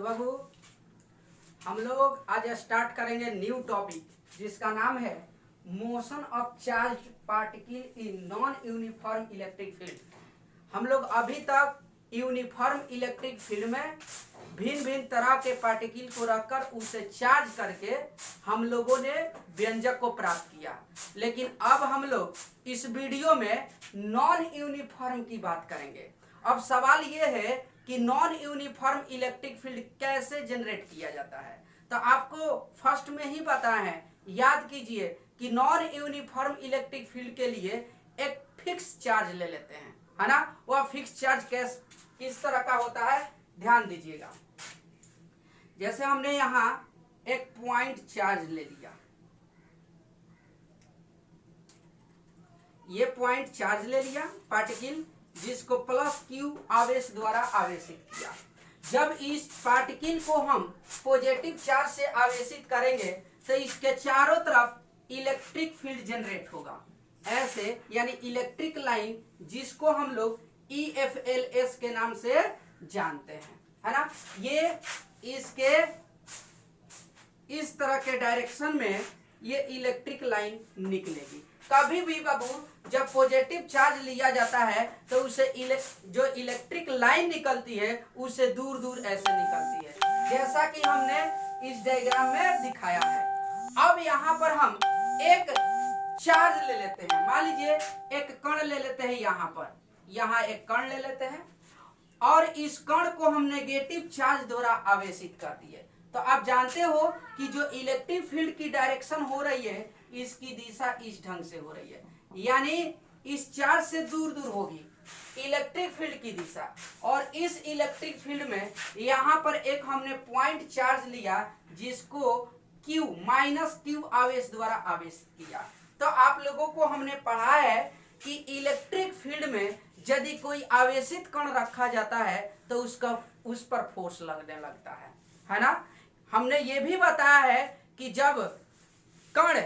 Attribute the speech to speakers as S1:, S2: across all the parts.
S1: तो बाबू हम लोग आज स्टार्ट करेंगे न्यू टॉपिक जिसका नाम है motion of charge particle in non uniform electric field. हम लोग अभी तक यूनिफॉर्म इलेक्ट्रिक फील्ड में भिन्न भिन्न तरह के पार्टिकल को रखकर उसे चार्ज करके हम लोगों ने व्यंजक को प्राप्त किया, लेकिन अब हम लोग इस वीडियो में नॉन यूनिफॉर्म की बात करेंगे। अब सवाल ये है कि नॉन यूनिफॉर्म इलेक्ट्रिक फील्ड कैसे जनरेट किया जाता है। तो आपको फर्स्ट में ही पता है, याद कीजिए कि नॉन यूनिफॉर्म इलेक्ट्रिक फील्ड के लिए एक फिक्स चार्ज ले लेते हैं, है ना। वह फिक्स चार्ज किस तरह का होता है, ध्यान दीजिएगा। जैसे हमने यहां एक पॉइंट चार्ज ले लिया, ये पॉइंट चार्ज ले लिया पार्टिकल, जिसको प्लस क्यू आवेश द्वारा आवेशित किया। जब इस पार्टिकल को हम पॉजिटिव चार्ज से आवेशित करेंगे तो इसके चारों तरफ इलेक्ट्रिक फील्ड जनरेट होगा ऐसे, यानी इलेक्ट्रिक लाइन, जिसको हम लोग EFLS के नाम से जानते हैं, है ना। ये इसके इस तरह के डायरेक्शन में ये इलेक्ट्रिक लाइन निकलेगी। कभी भी बाबू जब पॉजिटिव चार्ज लिया जाता है तो उसे जो इलेक्ट्रिक लाइन निकलती है उससे दूर दूर ऐसे निकलती है, जैसा कि हमने इस डायग्राम में दिखाया है। अब यहाँ पर हम एक चार्ज ले लेते हैं, मान लीजिए एक कण ले लेते हैं, यहाँ एक कण ले लेते हैं और इस कण को हम नेगेटिव चार्ज द्वारा आवेशित कर दिए। तो आप जानते हो कि जो इलेक्ट्रिक फील्ड की डायरेक्शन हो रही है, इसकी दिशा इस ढंग से हो रही है, यानी इस चार्ज से दूर दूर होगी इलेक्ट्रिक फील्ड की दिशा। और इस इलेक्ट्रिक फील्ड में यहाँ पर एक हमने पॉइंट चार्ज लिया, जिसको Q आवेश द्वारा आवेशित किया। तो आप लोगों को हमने पढ़ा है कि इलेक्ट्रिक फील्ड में यदि कोई आवेशित कण रखा जाता है तो उस पर फोर्स लगने लगता है ना। हमने ये भी बताया है कि जब कण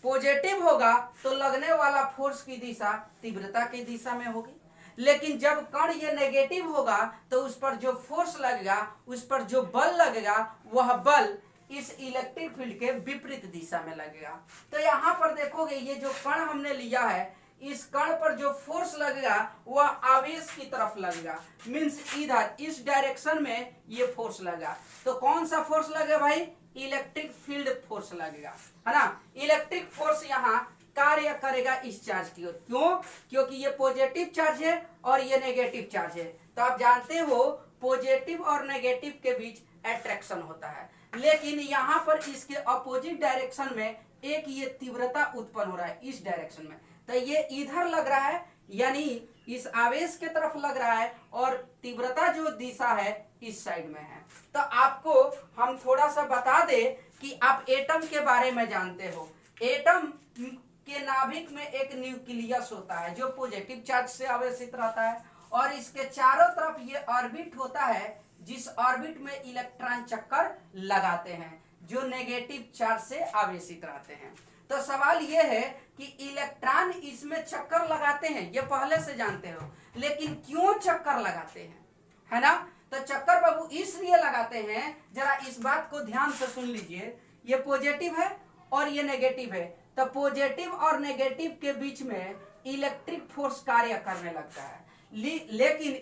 S1: पॉजिटिव होगा तो लगने वाला फोर्स की दिशा तीव्रता की दिशा में होगी, लेकिन जब कण ये नेगेटिव होगा तो उस पर जो फोर्स लगेगा, उस पर जो बल लगेगा, वह बल इस इलेक्ट्रिक फील्ड के विपरीत दिशा में लगेगा। तो यहाँ पर देखोगे, ये जो कण हमने लिया है, इस कण पर जो फोर्स लगेगा वह आवेश की तरफ लगेगा, मींस इधर इस डायरेक्शन में ये फोर्स लगेगा। तो कौन सा फोर्स लगेगा भाई, इलेक्ट्रिक फील्ड फोर्स लगेगा, है ना। इलेक्ट्रिक फोर्स यहाँ कार्य करेगा इस चार्ज की ओर। क्यों? क्योंकि ये पॉजिटिव चार्ज है और ये नेगेटिव चार्ज है। तो आप जानते हो पॉजिटिव और नेगेटिव के बीच अट्रैक्शन होता है, लेकिन यहाँ पर इसके अपोजिट डायरेक्शन में एक ये तीव्रता उत्पन्न हो रहा है इस डायरेक्शन में। तो ये इधर लग रहा है, यानी इस आवेश के तरफ लग रहा है, और तीव्रता जो दिशा है इस साइड में है। तो आपको हम थोड़ा सा बता दे कि आप एटम के बारे में जानते हो। एटम के नाभिक में एक न्यूक्लियस होता है जो पॉजिटिव चार्ज से आवेशित रहता है, और इसके चारों तरफ ये ऑर्बिट होता है, जिस ऑर्बिट में इलेक्ट्रॉन चक्कर लगाते हैं जो नेगेटिव चार्ज से आवेशित रहते हैं। तो सवाल ये है कि इलेक्ट्रॉन इसमें चक्कर लगाते हैं, ये पहले से जानते हो, लेकिन क्यों चक्कर लगाते हैं, है ना। तो चक्कर बाबू इसलिए लगाते हैं, जरा इस बात को ध्यान से सुन लीजिए। ये पॉजिटिव है और ये नेगेटिव है, तो पॉजिटिव और नेगेटिव के बीच में इलेक्ट्रिक फोर्स कार्य करने लगता है, लेकिन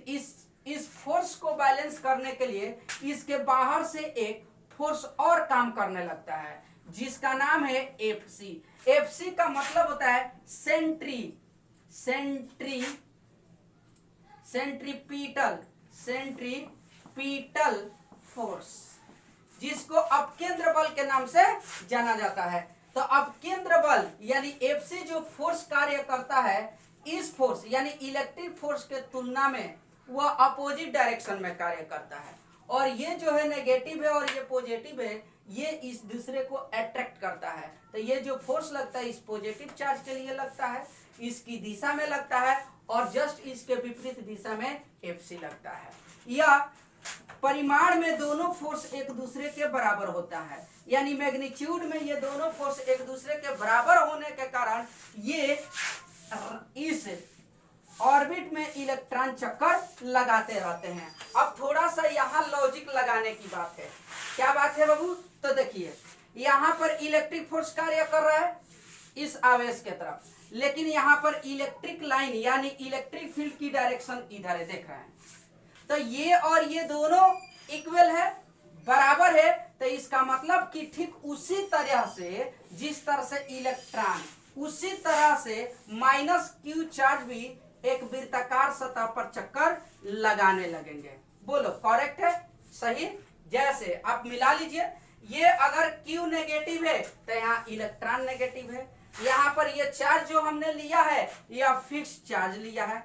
S1: इस फोर्स को बैलेंस करने के लिए इसके बाहर से एक फोर्स और काम करने लगता है, जिसका नाम है FC। FC का मतलब होता है सेंट्रीपिटल फोर्स, जिसको अपकेंद्र बल के नाम से जाना जाता है। तो अपकेंद्र बल यानी FC जो फोर्स कार्य करता है, इस फोर्स यानी इलेक्ट्रिक फोर्स के तुलना में वह अपोजिट डायरेक्शन में कार्य करता है, और ये जो है नेगेटिव है और ये पॉजिटिव है, ये इस दूसरे को अट्रैक्ट करता है। तो ये जो फोर्स लगता है इस पॉजिटिव चार्ज के लिए लगता है, इसकी दिशा में लगता है, और जस्ट इसके विपरीत दिशा में FC लगता है। यह परिमाण में दोनों फोर्स एक दूसरे के बराबर होता है, यानी मैग्नीट्यूड में ये दोनों फोर्स एक दूसरे के बराबर होने के कारण ये इस ऑर्बिट में इलेक्ट्रॉन चक्कर लगाते रहते हैं। अब थोड़ा सा यहाँ लॉजिक लगाने की बात है। क्या बात है बाबू? तो देखिए यहाँ पर इलेक्ट्रिक फोर्स कार्य कर रहा है इस आवेश के तरफ, लेकिन यहाँ पर इलेक्ट्रिक लाइन यानी इलेक्ट्रिक फील्ड की डायरेक्शन इधर है, देख रहे हैं। तो ये और ये दोनों इक्वल है, बराबर है। तो इसका मतलब कि ठीक उसी तरह से जिस तरह से इलेक्ट्रॉन, उसी तरह से माइनस क्यू चार्ज भी एक वृत्ताकार सतह पर चक्कर लगाने लगेंगे। बोलो करेक्ट है? सही। जैसे आप मिला लीजिए, ये अगर Q नेगेटिव है तो यहाँ इलेक्ट्रॉन नेगेटिव है। यहाँ पर ये चार्ज जो हमने लिया है यह फिक्स चार्ज लिया है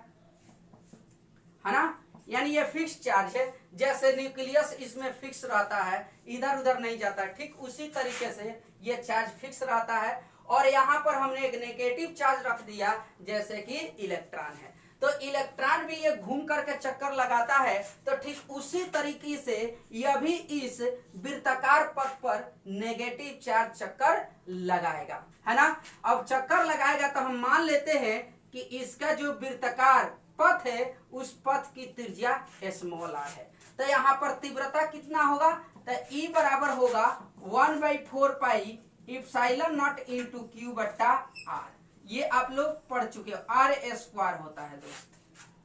S1: ना, यानी ये फिक्स चार्ज है। जैसे न्यूक्लियस इसमें फिक्स रहता है, इधर उधर नहीं जाता, ठीक उसी तरीके से ये चार्ज फिक्स रहता है। और यहाँ पर हमने एक नेगेटिव चार्ज रख दिया जैसे कि इलेक्ट्रॉन है। तो इलेक्ट्रॉन भी ये घूम करके चक्कर लगाता है, तो ठीक उसी तरीके से यह भी इस वृत्ताकार पथ पर नेगेटिव चार्ज चक्कर लगाएगा, है ना। अब चक्कर लगाएगा तो हम मान लेते हैं कि इसका जो वृत्ताकार पथ है उस पथ की त्रिज्या स्मॉल r है। तो यहाँ पर तीव्रता कितना होगा? तो E बराबर होगा 1/4 pi epsilon naught into Q बट्टा आर। ये आप लोग पढ़ चुके हो, R स्क्वायर होता है दोस्त,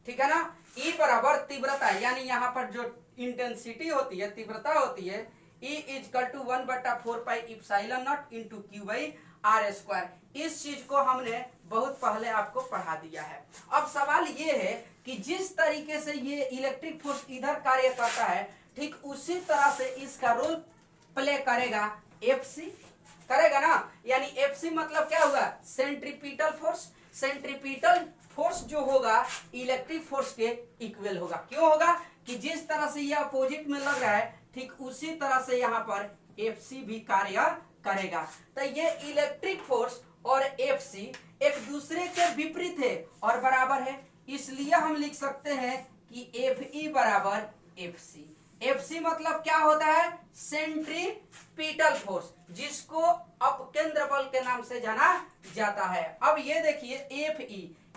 S1: ठीक है ना। E बराबर तीव्रता यानी यहाँ पर जो इंटेंसिटी होती है, तीव्रता होती है, E is equal to 1/4 pi epsilon naught into q by r square. इस चीज को हमने बहुत पहले आपको पढ़ा दिया है। अब सवाल ये है कि जिस तरीके से ये इलेक्ट्रिक फोर्स इधर कार्य करता है, ठीक उसी तरह से इसका रोल प्ले करेगा Fc, करेगा ना। यानी Fc मतलब क्या होगा? Centripetal force. सेंट्रीपिटल फोर्स जो होगा इलेक्ट्रिक फोर्स के इक्वल होगा। क्यों होगा? कि जिस तरह से ये अपोजिट में लग रहा है, ठीक उसी तरह से यहाँ पर Fc भी कार्य करेगा। तो ये इलेक्ट्रिक फोर्स और Fc एक दूसरे के विपरीत है और बराबर है, इसलिए हम लिख सकते हैं कि Fe बराबर Fc। Fc मतलब क्या होता है? सेंट्रीपिटल फोर्स, जिसको अपकेंद्र बल के नाम से जाना जाता है। अब ये देखिए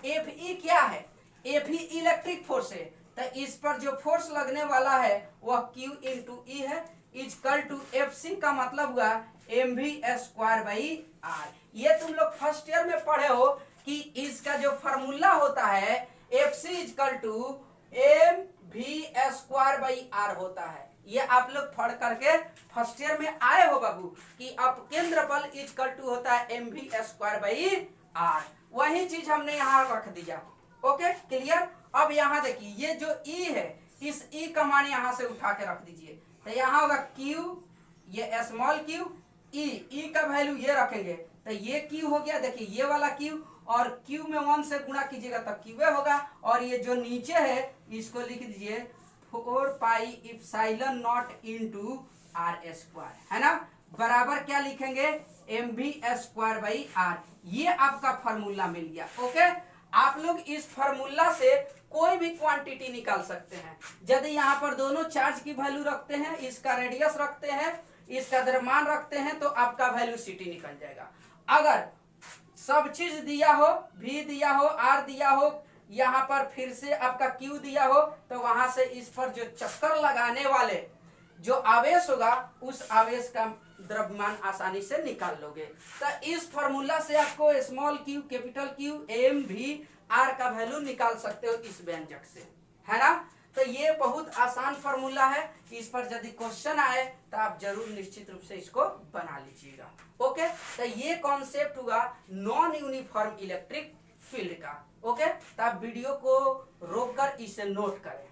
S1: Fe क्या है? Fe इलेक्ट्रिक फोर्स है, तो इस पर जो फोर्स लगने वाला है वह Q इंटू E है, इजकल टू Fc का मतलब हुआ mv स्क्वायर बाई आर। ये तुम लोग फर्स्ट ईयर में पढ़े हो कि इसका जो फार्मूला होता है Fc is equal to mv square by r होता है। ये आप लोग पढ़ करके फर्स्ट ईयर में आए हो बाबू कि अपकेंद्र बल इजकल टू होता है mv स्क्वायर बाई आर। वही चीज हमने यहाँ रख दिया। Okay clear. अब यहाँ देखिए ये जो E है, इस E का मान यहाँ से उठा के रख दीजिए, तो यहाँ होगा Q, ये स्मॉल q, E का वैल्यू ये रखेंगे तो ये Q हो गया। देखिए ये वाला Q और Q में 1 से गुणा कीजिएगा तो QA होगा, और ये जो नीचे है इसको लिख दीजिए 4 pi epsilon naught into R square, है ना। बराबर क्या लिखेंगे? mv square by R. ये आपका फार्मूला मिल गया। ओके, आप लोग इस फार्मूला से कोई भी क्वांटिटी निकाल सकते हैं। यदि यहाँ पर दोनों चार्ज की वैल्यू रखते हैं, इसका रेडियस रखते हैं, इसका द्रव्यमान रखते हैं, तो आपका वैल्यू सिटी निकल जाएगा। अगर सब चीज दिया हो, V दिया हो, R दिया हो, यहाँ पर फिर से आपका Q दिया हो, तो वहां से इस पर जो चक्कर लगाने वाले जो आवेश होगा उस आवेश का द्रव्यमान आसानी से निकाल लोगे। तो इस फार्मूला से आपको small q, capital Q, mv, r का वैल्यू निकाल सकते हो इस व्यंजक से, है ना। तो ये बहुत आसान फार्मूला है। इस पर यदि क्वेश्चन आए तो आप जरूर निश्चित रूप से इसको बना लीजिएगा। ओके, तो ये कॉन्सेप्ट हुआ नॉन यूनिफॉर्म इलेक्ट्रिक फील्ड का। ओके, तो आप वीडियो को रोककर इसे नोट करें।